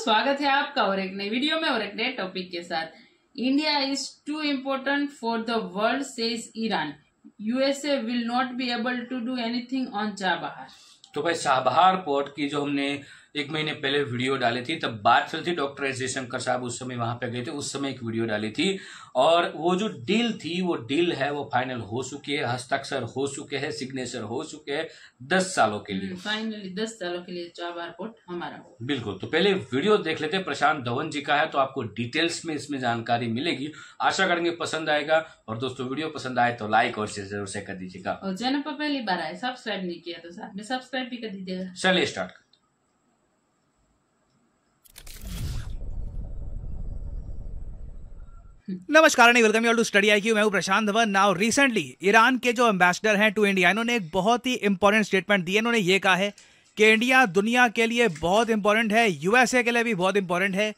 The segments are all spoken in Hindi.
स्वागत है आपका और एक नई वीडियो में और एक नए टॉपिक के साथ। India is too important for the world says Iran. USA will not be able to do anything on Chabahar. तो भाई चाबहार पोर्ट की जो हमने एक महीने पहले वीडियो डाली थी, तब बात चल थी डॉक्टर एस जयशंकर साहब उस समय वहां पे गए थे, उस समय एक वीडियो डाली थी। और वो जो डील थी, वो डील है वो फाइनल हो चुकी है, हस्ताक्षर हो चुके हैं, सिग्नेचर हो चुके हैं 10 सालों के लिए। फाइनली 10 सालों के लिए चाबहार पोर्ट हमारा हो। बिल्कुल। तो पहले वीडियो देख लेते हैं, प्रशांत धवन जी का है, तो आपको डिटेल्स में इसमें जानकारी मिलेगी। आशा करेंगे पसंद आएगा। और दोस्तों वीडियो पसंद आए तो लाइक और शेयर जरूर से कर दीजिएगा। और चैनल पर पहली बार आए, सब्सक्राइब नहीं किया तो साथ में सब्सक्राइब भी कर दीजिएगा। चलिए स्टार्ट। नमस्कार, welcome you to study IQ। मैं हूं Prashant Dhawan. Now recently Iran के जो एम्बेसडर हैं टू इंडिया, इन्होंने एक बहुत ही इंपॉर्टेंट स्टेटमेंट दी है। इन्होंने ये कहा है कि इंडिया दुनिया के लिए बहुत इंपॉर्टेंट है, यूएसए के लिए भी बहुत इंपॉर्टेंट है।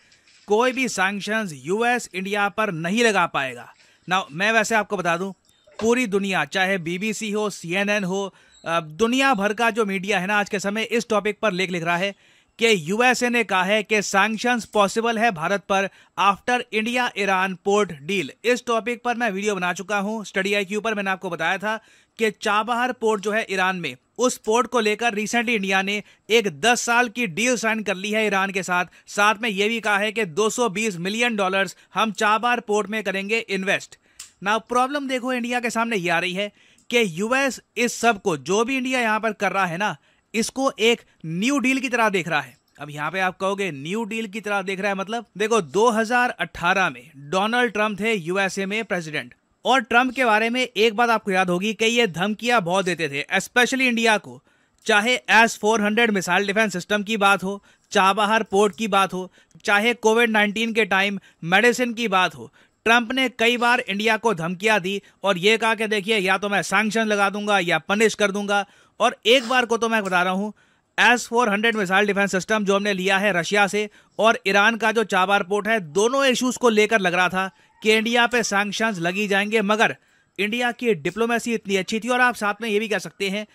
कोई भी सैंक्शंस यूएस इंडिया पर नहीं लगा पाएगा। नाउ मैं वैसे आपको बता दूं, पूरी दुनिया, चाहे BBC हो, CNN हो, दुनिया भर का जो मीडिया है ना आज के समय इस टॉपिक पर लेख लिख रहा है कि यूएसए ने कहा है कि सैंक्शंस पॉसिबल है भारत पर after India Iran port deal. इस टॉपिक पर मैं वीडियो बना चुका हूं स्टडी IQ पर। मैंने आपको बताया था कि चाबहार पोर्ट जो है ईरान में, उस पोर्ट को लेकर रिसेंटली इंडिया ने एक 10 साल की डील साइन कर ली है ईरान के साथ। साथ में यह भी कहा है कि $220 मिलियन हम चाबहार पोर्ट में करेंगे इन्वेस्ट। नाउ प्रॉब्लम देखो इंडिया के सामने ये आ रही है कि यूएस इस सब को, जो भी इंडिया यहां पर कर रहा है ना, इसको एक न्यू डील की तरह देख रहा है। अब यहां पे आप कहोगे न्यू डील की तरह देख रहा है मतलब, देखो 2018 में डोनाल्ड ट्रंप थे यूएसए में प्रेसिडेंट, और ट्रंप के बारे में एक बात आपको याद होगी कि ये धमकियां बहुत देते थे स्पेशली इंडिया को। चाहे S-400 मिसाइल डिफेंस सिस्टम की बात हो, चाबहार पोर्ट की बात हो, चाहे कोविड-19 के टाइम मेडिसिन की बात हो, ट्रंप ने कई बार इंडिया को धमकियां दी और ये कहा कि देखिए या तो मैं सैंक्शन लगा दूंगा या पनिश कर दूंगा। और एक बार को तो मैं बता रहा हूं, S-400 मिसाइल डिफेंस सिस्टम जो हमने लिया है रशिया से, और ईरान का जो चाबहार पोर्ट है, दोनों इश्यूज को लेकर लग रहा था कि इंडिया पे सैंक्शंस लगी जाएंगे। मगर इंडिया की डिप्लोमेसी इतनी अच्छी थी, और आप साथ में ये भी कह सकते हैं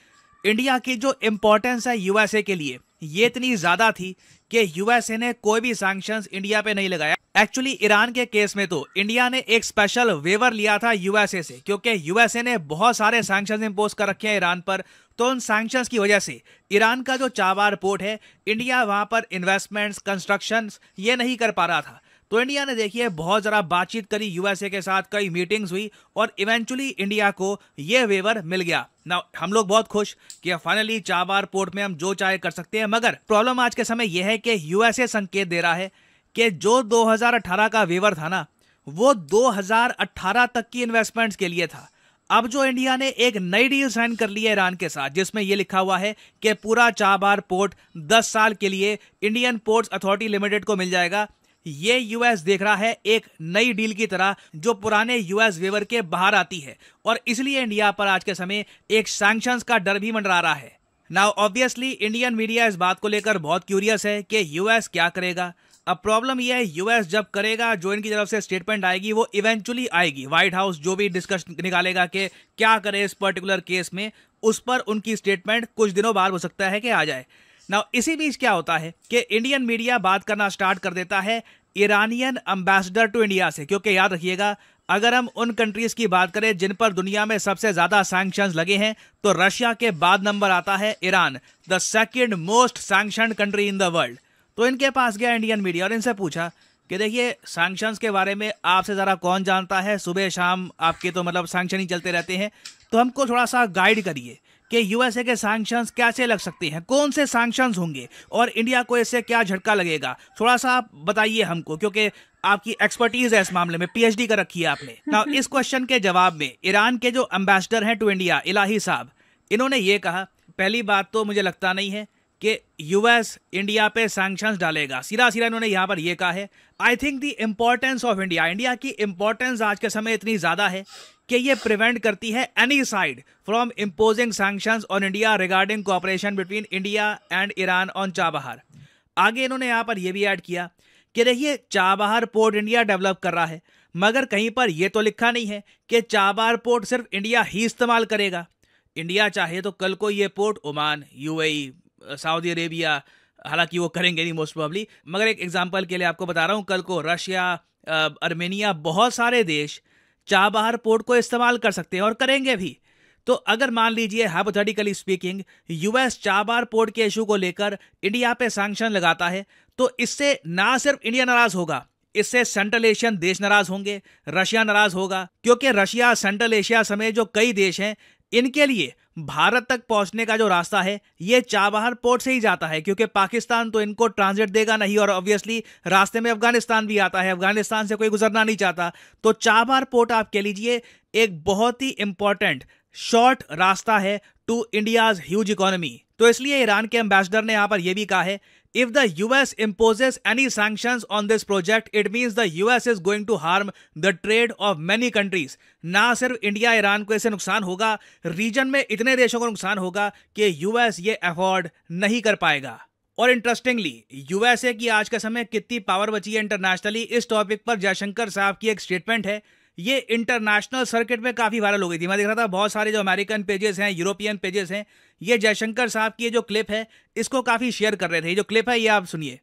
इंडिया की जो इंपॉर्टेंस है यूएसए के लिए, ये इतनी ज्यादा थी कि यूएसए ने कोई भी सैंक्शंस इंडिया पे नहीं लगाया। एक्चुअली ईरान के केस में तो इंडिया ने एक स्पेशल वेवर लिया था यूएसए से, क्योंकि यूएसए ने बहुत सारे सैंक्शंस इंपोज कर रखे हैं ईरान पर। तो उन सैंक्शंस की वजह से ईरान का जो चाबहार पोर्ट है, इंडिया वहां पर इन्वेस्टमेंट्स, कंस्ट्रक्शंस ये नहीं कर पा रहा था। तो इंडिया ने देखिए बहुत जरा बातचीत करी यूएसए के साथ, कई मीटिंग्स हुई और इवेंचुअली इंडिया को ये वेवर मिल गया। ना हम लोग बहुत खुश कि फाइनली चाबहार पोर्ट में हम जो चाहे कर सकते हैं। मगर प्रॉब्लम आज के समय यह है कि यूएसए संकेत दे रहा है कि जो 2018 का वेवर था ना, वो 2018 तक की इन्वेस्टमेंट्स के लिए था। अब जो इंडिया ने एक नई डील साइन कर ली है ईरान के साथ, जिसमें यह लिखा हुआ है कि पूरा चाबहार पोर्ट 10 साल के लिए इंडियन पोर्ट्स अथॉरिटी लिमिटेड को मिल जाएगा। ये यूएस देख रहा है एक नई डील की तरह, जो पुराने यूएस वेवर के बाहर आती है, और इसलिए इंडिया पर आज के समय एक सैंक्शंस का डर भी मंडरा रहा है। नाउ ऑब्वियसली इंडियन मीडिया इस बात को लेकर बहुत क्यूरियस है कि यूएस क्या करेगा। अब प्रॉब्लम यह है, यूएस जब करेगा, जो इनकी तरफ से स्टेटमेंट आएगी वो इवेंचुअली आएगी। व्हाइट हाउस जो भी डिस्कस निकालेगा कि क्या करे इस पर्टिकुलर केस में, उस पर उनकी स्टेटमेंट कुछ दिनों बाद हो सकता है कि आ जाए। नाउ इसी बीच क्या होता है कि इंडियन मीडिया बात करना स्टार्ट कर देता है ईरानियन एम्बेसडर टू इंडिया से, क्योंकि याद रखिएगा अगर हम उन कंट्रीज की बात करें जिन पर दुनिया में सबसे ज्यादा सैंक्शंस लगे हैं, तो रशिया के बाद नंबर आता है Iran, the second most sanctioned country in the world. तो इनके पास गया इंडियन मीडिया और इनसे पूछा कि देखिए सैंक्शंस के बारे में आपसे ज़रा कौन जानता है, सुबह शाम आपके तो मतलब सैंक्शन ही चलते रहते हैं, तो हमको थोड़ा सा गाइड करिए कि यूएसए के सैंक्शंस कैसे लग सकते हैं, कौन से सैंक्शंस होंगे और इंडिया को इससे क्या झटका लगेगा, थोड़ा सा आप बताइए हमको, क्योंकि आपकी एक्सपर्टीज है इस मामले में, PhD कर रखी है आपने। ना इस क्वेश्चन के जवाब में ईरान के जो एम्बेसडर हैं टू इंडिया, इलाही साहब, इन्होंने ये कहा, पहली बात तो मुझे लगता नहीं है कि यूएस इंडिया पे सैंक्शंस डालेगा। सीधा सीधा इन्होंने यहां पर यह कहा है, I think the importance of India, India की इंपॉर्टेंस आज के समय इतनी ज्यादा है कि ये प्रिवेंट करती है any side from imposing sanctions on India regarding cooperation between India and Iran on Chabahar. आगे इन्होंने यहां पर यह भी ऐड किया कि देखिए चाबहार पोर्ट इंडिया डेवलप कर रहा है, मगर कहीं पर यह तो लिखा नहीं है कि चाबहार पोर्ट सिर्फ इंडिया ही इस्तेमाल करेगा। इंडिया चाहे तो कल को ये port Oman, UAE, Saudi Arabia, हालांकि वो करेंगे नहीं मोस्ट प्रोबेबली, मगर एक एग्जांपल के लिए आपको बता रहा हूं, कल को रशिया, अर्मेनिया, बहुत सारे देश चाबहार पोर्ट को इस्तेमाल कर सकते हैं और करेंगे भी। तो अगर मान लीजिए hypothetically speaking US Chabahar port के इशू को लेकर इंडिया पे सैंक्शन लगाता है, तो इससे ना सिर्फ इंडिया नाराज होगा, इससे सेंट्रल एशियन देश नाराज होंगे, रशिया नाराज होगा, क्योंकि रशिया, सेंट्रल एशिया समेत जो कई देश हैं, इनके लिए भारत तक पहुंचने का जो रास्ता है ये चाबहार पोर्ट से ही जाता है, क्योंकि पाकिस्तान तो इनको ट्रांजिट देगा नहीं, और ऑब्वियसली रास्ते में अफगानिस्तान भी आता है, अफगानिस्तान से कोई गुजरना नहीं चाहता। तो चाबहार पोर्ट आप कह लीजिए एक बहुत ही इंपॉर्टेंट शॉर्ट रास्ता है टू इंडियाज ह्यूज इकोनॉमी। तो इसलिए ईरान के एम्बेसडर ने यहां पर यह भी कहा है, if the US imposes any sanctions on this project, it means the US is going to harm the trade of many countries। ना सिर्फ इंडिया, ईरान को इससे नुकसान होगा, रीजन में इतने देशों को नुकसान होगा कि यूएस ये अफोर्ड नहीं कर पाएगा। और इंटरेस्टिंगली यूएसए की आज के समय कितनी पावर बची है इंटरनेशनली, इस टॉपिक पर जयशंकर साहब की एक स्टेटमेंट है, ये इंटरनेशनल सर्किट में काफी वायरल हो गई थी। मैं देख रहा था बहुत सारे जो अमेरिकन पेजेस हैं, यूरोपियन पेजेस हैं, ये जयशंकर साहब की जो क्लिप है इसको काफी शेयर कर रहे थे। ये जो क्लिप है ये आप सुनिए।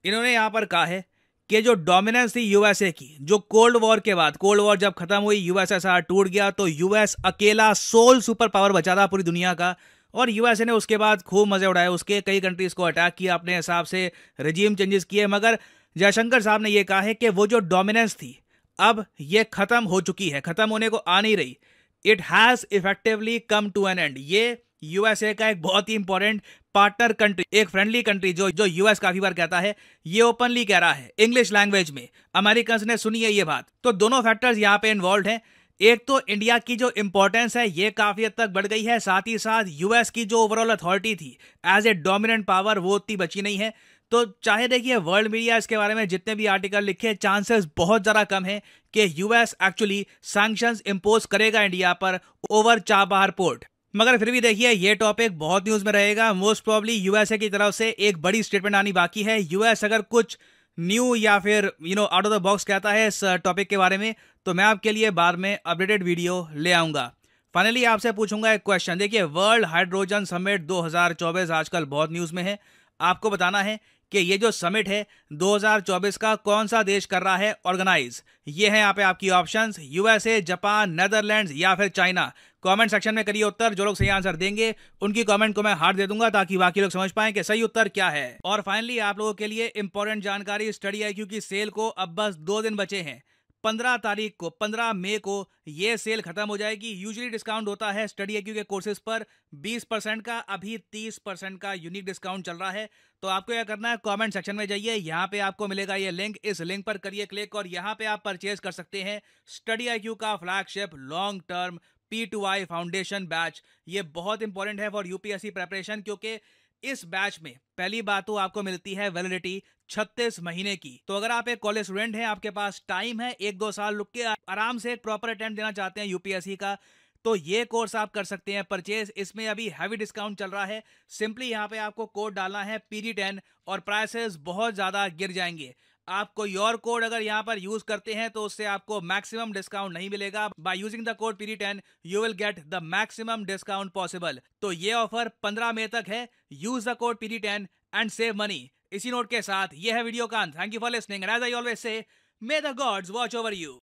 इन्होंने यहां पर कहा है कि जो डोमिनेंस थी यूएसए की, जो कोल्ड वॉर के बाद, कोल्ड वॉर जब खत्म हुई, यूएसएसआर टूट गया, तो यूएस अकेला सोल सुपर पावर बचा था पूरी दुनिया का, और यूएसए ने उसके बाद खूब मजे उड़ाए, उसके कई कंट्रीज को अटैक किया, अपने हिसाब से रजीम चेंजेस किए। मगर जयशंकर साहब ने यह कहा है कि वो जो डोमिनेंस थी अब ये खत्म हो चुकी है, खत्म होने को आ नहीं रही। It has effectively come to an end. ये यूएसए का एक बहुत ही इंपॉर्टेंट पार्टनर कंट्री, एक फ्रेंडली कंट्री जो यूएस काफी बार कहता है, ये ओपनली कह रहा है इंग्लिश लैंग्वेज में। अमेरिकन ने सुनी है ये बात। तो दोनों फैक्टर्स यहाँ पे इन्वॉल्व हैं। एक तो इंडिया की जो इंपॉर्टेंस है ये काफी हद तक बढ़ गई है, साथ ही साथ यूएस की जो ओवरऑल अथॉरिटी थी एज ए डोमिनेंट पावर वो उतनी बची नहीं है। तो चाहे देखिए वर्ल्ड मीडिया इसके बारे में जितने भी आर्टिकल लिखे, चांसेस बहुत ज्यादा कम है कि यूएस एक्चुअली सैंक्शंस इंपोज करेगा इंडिया पर ओवर चाबहार पोर्ट। मगर फिर भी देखिए ये टॉपिक बहुत न्यूज में रहेगा। मोस्ट प्रोबेबली यूएसए की तरफ से एक बड़ी स्टेटमेंट आनी बाकी है। यूएस अगर कुछ न्यू या फिर आउट ऑफ द बॉक्स कहता है इस टॉपिक के बारे में, तो मैं आपके लिए बाद में अपडेटेड वीडियो ले आऊंगा। फाइनली आपसे पूछूंगा एक क्वेश्चन। देखिए वर्ल्ड हाइड्रोजन समिट 2024 आजकल बहुत न्यूज में है। आपको बताना है कि ये जो समिट है 2024 का कौन सा देश कर रहा है ऑर्गेनाइज। ये है यहाँ पे आपकी ऑप्शंस, यूएसए, जापान, नेदरलैंड्स या फिर चाइना। कमेंट सेक्शन में करिए उत्तर। जो लोग सही आंसर देंगे उनकी कमेंट को मैं हार्ट दे दूंगा ताकि बाकी लोग समझ पाएं कि सही उत्तर क्या है। और फाइनली आप लोगों के लिए इंपॉर्टेंट जानकारी, स्टडी IQ की सेल को अब बस 2 दिन बचे हैं। 15 तारीख को, 15 मई को ये सेल खत्म हो जाएगी। यूजुअली डिस्काउंट होता है स्टडी IQ के कोर्सेज पर 20% का, अभी 30% का यूनिक डिस्काउंट चल रहा है। तो आपको क्या करना है, कमेंट सेक्शन में जाइए, यहाँ पे आपको मिलेगा ये लिंक, इस लिंक पर करिए क्लिक और यहाँ पे आप परचेज कर सकते हैं स्टडी IQ का flagship long term P2I foundation batch. ये बहुत इंपॉर्टेंट है फॉर यूपीएससी प्रेपरेशन, क्योंकि इस बैच में पहली बात तो आपको मिलती है वैलिडिटी 36 महीने की। तो अगर आप एक कॉलेज स्टूडेंट हैं, आपके पास टाइम है 1-2 साल रुक के आराम से एक प्रॉपर अटेम्प्ट देना चाहते हैं यूपीएससी का, तो ये कोर्स आप कर सकते हैं परचेज। इसमें अभी हैवी डिस्काउंट चल रहा है। सिंपली यहाँ पे आपको कोड डालना है PD10 और प्राइसेस बहुत ज्यादा गिर जाएंगे। आप कोई और कोड अगर यहाँ पर यूज करते हैं तो उससे आपको मैक्सिमम डिस्काउंट नहीं मिलेगा। By using the code PD10 you will get the maximum discount possible. तो ये ऑफर 15 मई तक है। Use the code PD10 and save money. इसी नोट के साथ ये है वीडियो का अंत। Thank you for listening and as I always say, may the gods watch over you.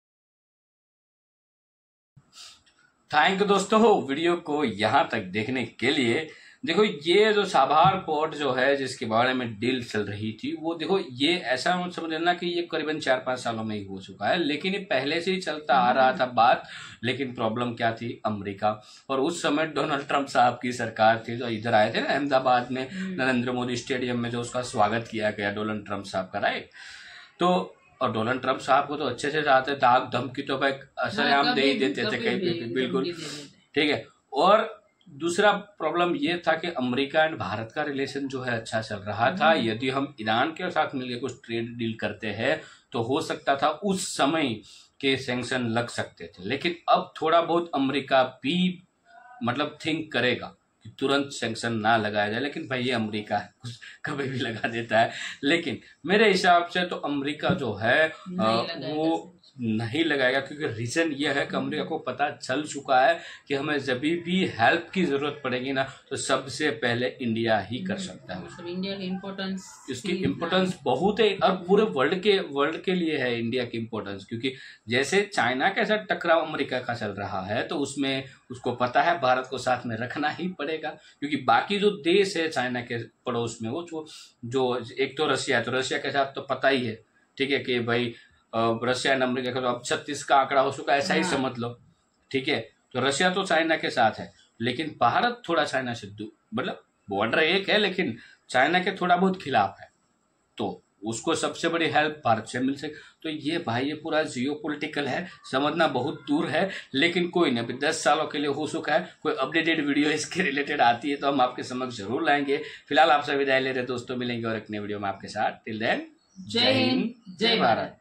Thank you दोस्तों वीडियो को यहाँ तक देखने के लिए। देखो ये जो चाबहार पोर्ट जो है जिसके बारे में डील चल रही थी, वो देखो ये ऐसा मत समझ लेना कि ये करीबन 4-5 सालों में ही हो चुका है, लेकिन ये पहले से ही चलता आ रहा था बात। लेकिन प्रॉब्लम क्या थी, अमेरिका, और उस समय डोनाल्ड ट्रंप साहब की सरकार थी जो इधर आए थे ना अहमदाबाद में नरेंद्र मोदी स्टेडियम में, जो उसका स्वागत किया गया डोनाल्ड ट्रंप साहब का, राइट। तो और डोनाल्ड ट्रंप साहब को तो अच्छे से जाते, दाग धमकी तो भाई असरआम दे ही देते थे कहीं पे, बिल्कुल ठीक है। और दूसरा प्रॉब्लम ये था कि अमेरिका एंड भारत का रिलेशन जो है अच्छा चल रहा था। यदि हम ईरान के साथ मिलकर कुछ ट्रेड डील करते हैं तो हो सकता था उस समय के सैंक्शन लग सकते थे। लेकिन अब थोड़ा बहुत अमेरिका भी मतलब थिंक करेगा कि तुरंत सैंक्शन ना लगाया जाए, लेकिन भाई ये अमेरिका है, कुछ कभी भी लगा देता है। लेकिन मेरे हिसाब से तो अमेरिका जो है वो नहीं लगाएगा, क्योंकि रीजन ये है कि अमेरिका को पता चल चुका है कि हमें जब भी हेल्प की जरूरत पड़ेगी ना तो सबसे पहले इंडिया ही कर सकता है। मतलब इंडिया की इम्पोर्टेंस, इसकी इम्पोर्टेंस बहुत है और पूरे वर्ल्ड के लिए है इंडिया की इम्पोर्टेंस, क्योंकि जैसे चाइना के साथ टकराव अमेरिका का चल रहा है तो उसमें उसको पता है भारत को साथ में रखना ही पड़ेगा, क्योंकि बाकी जो देश है चाइना के पड़ोस में वो जो एक तो रशिया है, तो रशिया के साथ तो पता ही है, ठीक है, कि भाई रशिया एंड अमेरिका का तो अब 36 का आंकड़ा हो चुका है, ऐसा ही समझ लो, ठीक है। तो रशिया तो चाइना के साथ है, लेकिन भारत थोड़ा चाइना से दूर, मतलब बॉर्डर एक है लेकिन चाइना के थोड़ा बहुत खिलाफ है, तो उसको सबसे बड़ी हेल्प भारत से मिल सके। तो ये भाई ये पूरा जियोपॉलिटिकल है, समझना बहुत दूर है, लेकिन कोई नहीं, अभी 10 सालों के लिए हो चुका है। कोई अपडेटेड वीडियो इसके रिलेटेड आती है तो हम आपके समक्ष जरूर लाएंगे। फिलहाल आपसे विदाई ले रहे दोस्तों, मिलेंगे और एक नए वीडियो में आपके साथ। टिल देन, जय हिंद, जय भारत।